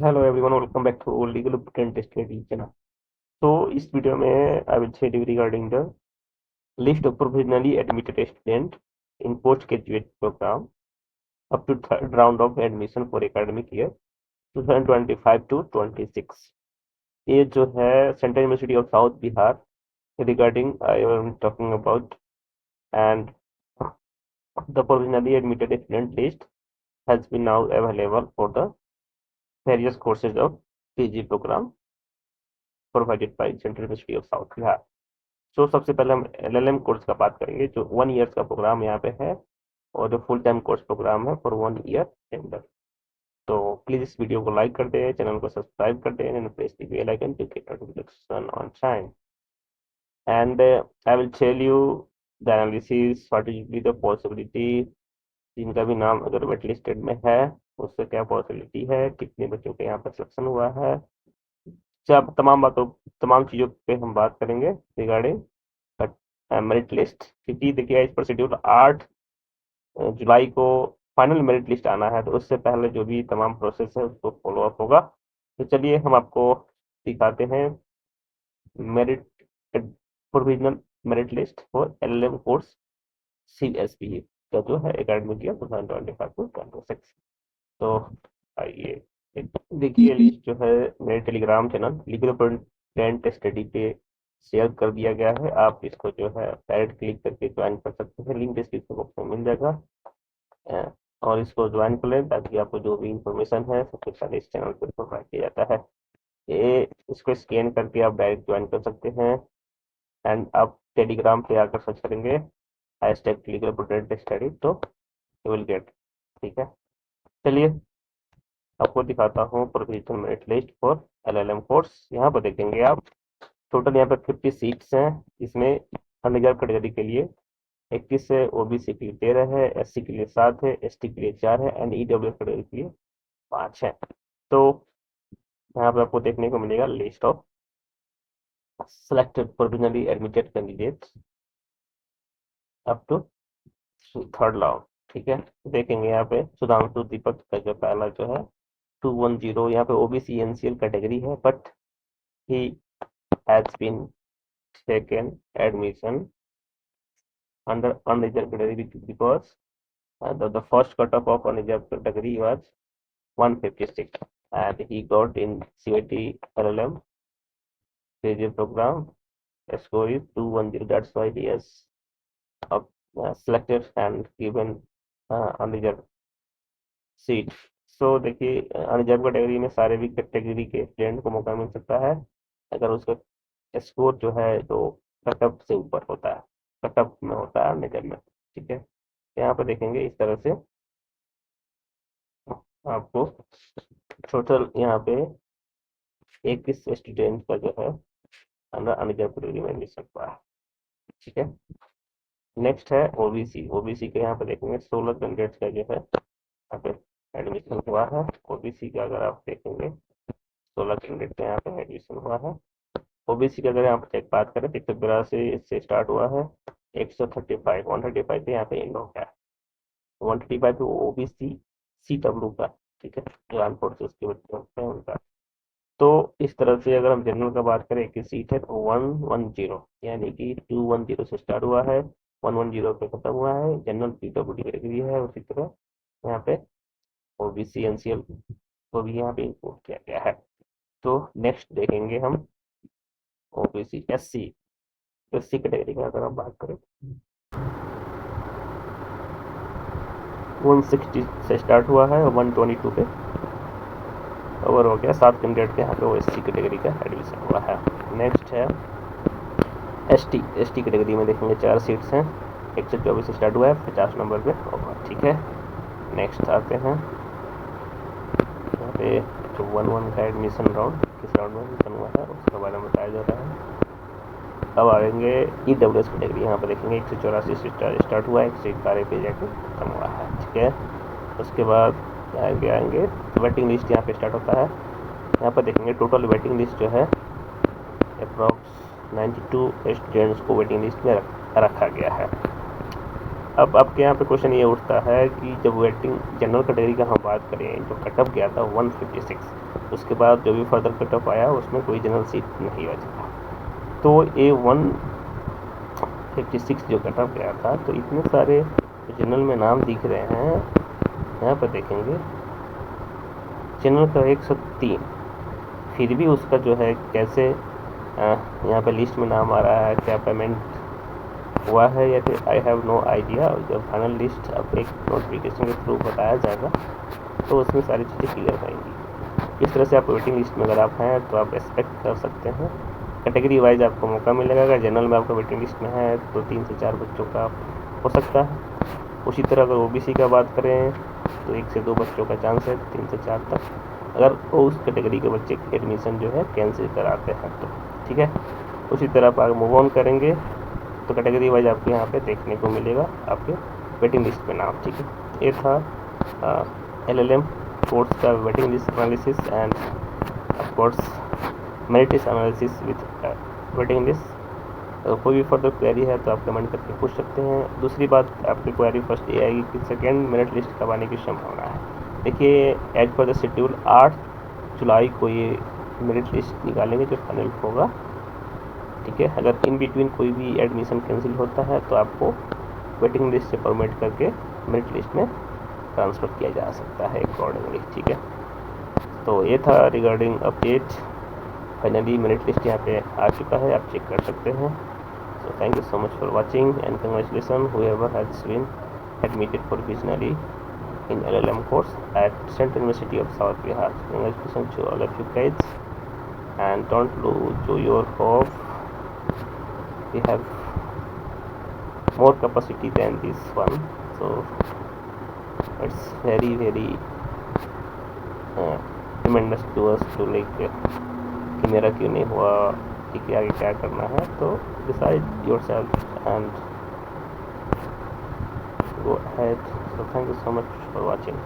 Hello everyone, welcome back to legal trend study channel. तो इस video में I will tell you regarding the list of provisionally admitted student in post graduate program up to third round of admission for academic year 2025 to 26। ये जो है central university of south Bihar regarding I am talking about, and the provisionally admitted student list has been now available for the various courses of PG programme provided by central university of south Bihar. So सबसे पहले हम LLM course का बात करेंगे, जो 1 year का programme यहाँ पे है और जो फुल टाइम कोर्स प्रोग्राम है फॉर 1 ईयर टेंडर। तो प्लीज इस वीडियो को लाइक कर दें, चैनल को सब्सक्राइब कर दें and press the bell icon to get notification on time. And I will tell you the analysis what is be the possibility, जिनका भी नाम अगर वेट लिस्टेड में है उससे क्या पॉसिबिलिटी है, कितने बच्चों के यहाँ पर सिलेक्शन हुआ है। जब तमाम चीज़ों पे हम बात करेंगे रिगार्डिंग मेरिट लिस्ट, क्योंकि देखिए इस पर शेड्यूल 8 जुलाई को फाइनल मेरिट लिस्ट आना है, तो उससे पहले जो भी तमाम प्रोसेस है उसको फॉलो अप होगा। तो चलिए हम आपको दिखाते हैं merit provisional merit list for LLM course CSP का जो है एकेडमिक ईयर 2025 टू 26। तो आइए देखिए, लिस्ट जो है मेरे Telegram channel legal content study पे शेयर कर दिया गया है। आप इसको जो है डायरेक्ट क्लिक करके ज्वाइन कर सकते हैं, लिंक डिस्क्रिप्शन बॉक्स में मिल जाएगा। और इसको ज्वाइन कर लें ताकि आपको जो भी इंफॉर्मेशन है सबसे पहले इस चैनल पर प्रोवाइड किया जाता है। ये इसको स्कैन करके आप डायरेक्ट ज्वाइन कर सकते हैं, एंड आप टेलीग्राम पे आकर सर्च करेंगे हैशटैग लीगल कंटेंट स्टडी, तो यू विल गेट। ठीक है, चलिए आपको दिखाता हूँ provisional merit list for LLM course. यहाँ पर देखेंगे आप, टोटल यहाँ पे 50 सीट्स हैं। इसमें अनरिजर्व कैटेगरी के लिए 21 है, ओबीसी के लिए 13 है, एससी के लिए 7 है, एसटी के लिए 4 है एंड ईडब्ल्यू कैटेगरी के लिए 5 है। तो यहाँ पे आपको देखने को मिलेगा list of selected provisionally admitted candidates up to third round. ठीक है, देखेंगे यहाँ पे सुधांशु दीपक का जो पहला जो है 210, यहाँ पे ओबीसी एनसीएल कैटेगरी है, but he has been taken admission under unreserved category because the first cutoff of unreserved category was 156 and he got in CIT LLM PG program score is 210. That's why he has selected and given unreserved seat. So देखिए unreserved category में सारे भी category के student को मौका मिल सकता है अगर उसका स्कोर जो है तो कटअप से ऊपर होता है, कटअप में होता है अनरिजर्व में। ठीक है, यहाँ पर देखेंगे इस तरह से आपको टोटल यहाँ पे 21 स्टूडेंट का जो है अंडर अनरिजर्व कैटेगरी में एडमिशन हुआ है। ठीक है, नेक्स्ट है ओबीसी। ओबीसी के यहाँ पे देखेंगे 16 कैंडिडेट्स का जो है यहाँ पे एडमिशन हुआ है। ओबीसी का अगर आप देखेंगे 16 कैंडिडेट का यहाँ पे एडमिशन हुआ है। ओबीसी का अगर यहाँ पे बात करें 182 से स्टार्ट हुआ है, 135 135 पे यहाँ पे एंड हो गया है। 135 पे ओबीसी CW का, ठीक है, जो आर्म फोर्सेस के बच्चे होते हैं उनका। तो इस तरह से अगर हम जनरल का बात करें की सीट है तो 110, यानी कि 210 से स्टार्ट हुआ है, 110 पे खत्म हुआ है। जनरल PWD कैटेगरी है, उसी तरह यहाँ पे ओबीसी एनसीएल को भी यहाँ पे इंक्लूड किया गया है। तो नेक्स्ट देखेंगे हम ओबीसी एससी कैटेगरी का अगर हम बात करें 160 से स्टार्ट हुआ है और 122 पे ओवर हो गया। 7 कैंडिडेट के यहाँ पे ओएससी कैटेगरी का एडमिशन हुआ है। नेक्स्ट है एसटी कैटेगरी में देखेंगे 4 सीट्स हैं, 124 से स्टार्ट हुआ है, 50 नंबर पे ओवर। ठीक है, नेक्स्ट आते हैं यहाँ पे जो 1-1 का एडमिशन राउंड किस राउंड में एडमिशन हुआ है उसके बारे में बताया जा रहा है। अब आएंगे ईडब्ल्यूएस कैटेगरी, यहाँ पर देखेंगे 184 से स्टार्ट हुआ है, 111 पे जाके खत्म हुआ है। ठीक है, उसके बाद आएंगे वेटिंग लिस्ट यहाँ पे स्टार्ट होता है। यहाँ पर देखेंगे टोटल वेटिंग लिस्ट जो है अप्रॉक्स 92 स्टूडेंट्स को वेटिंग लिस्ट में रखा गया है। अब आपके यहाँ पे क्वेश्चन ये उठता है कि जब वेटिंग जनरल कैटेगरी का हम बात करें जो कटअप गया था 156, उसके बाद जो भी फर्दर कट ऑफ आया उसमें कोई जनरल सीट नहीं बचा। तो A156 जो कट ऑफ गया था, तो इतने सारे जनरल में नाम दिख रहे हैं, यहाँ पर देखेंगे जनरल का 103, फिर भी उसका जो है कैसे यहाँ पे लिस्ट में नाम आ रहा है, क्या पेमेंट हुआ है या फिर आई हैव नो आइडिया। जब फाइनल लिस्ट अब एक नोटिफिकेशन के थ्रू बताया जाएगा तो उसमें सारी चीज़ें क्लियर रहेंगी। इस तरह से आप वेटिंग लिस्ट में अगर आप हैं तो आप एक्सपेक्ट कर सकते हैं कैटेगरी वाइज आपको मौका मिलेगा। अगर जनरल में आपका वेटिंग लिस्ट में है तो 3 से 4 बच्चों का हो सकता है। उसी तरह अगर ओबीसी का बात करें तो 1 से 2 बच्चों का चांस है, 3 से 4 तक, अगर वो उस कैटेगरी के बच्चे एडमिशन जो है कैंसिल कराते हैं तो। ठीक है, उसी तरह आप आगे मूव ऑन करेंगे तो कैटेगरी वाइज आपको यहाँ पे देखने को मिलेगा आपके वेटिंग लिस्ट में नाम। ठीक है, ये था LLM कोर्स का waiting list analysis end of course merit list analysis with waiting list. कोई भी फर्दर क्वेरी है तो आप कमेंट करके पूछ सकते हैं। दूसरी बात, आपकी क्वेरी फर्स्ट ये आएगी कि सेकेंड मेरिट लिस्ट कब आने की संभावना है। देखिए, एज पर द शेड्यूल 8 जुलाई को ये मेरिट लिस्ट निकालेंगे जो फाइनल होगा। ठीक है, अगर इन बिटवीन कोई भी एडमिशन कैंसिल होता है तो आपको वेटिंग लिस्ट से परमिट करके मेरिट लिस्ट में ट्रांसफ़र किया जा सकता है अकॉर्डिंगली। ठीक है, तो ये था regarding update. Finally merit list यहाँ पे आ चुका है, आप चेक कर सकते हैं। So thank you so much for watching and congratulations whoever has been admitted provisionally in LLM course at Central University of South Bihar. Congratulations to all of you guys and don't lose your hope. We have more capacity than this one, so it's very tremendous to us to like कि मेरा क्यों नहीं हुआ, ठीक है, आगे क्या करना है। तो decide yourself and go ahead. So thank you so much for watching.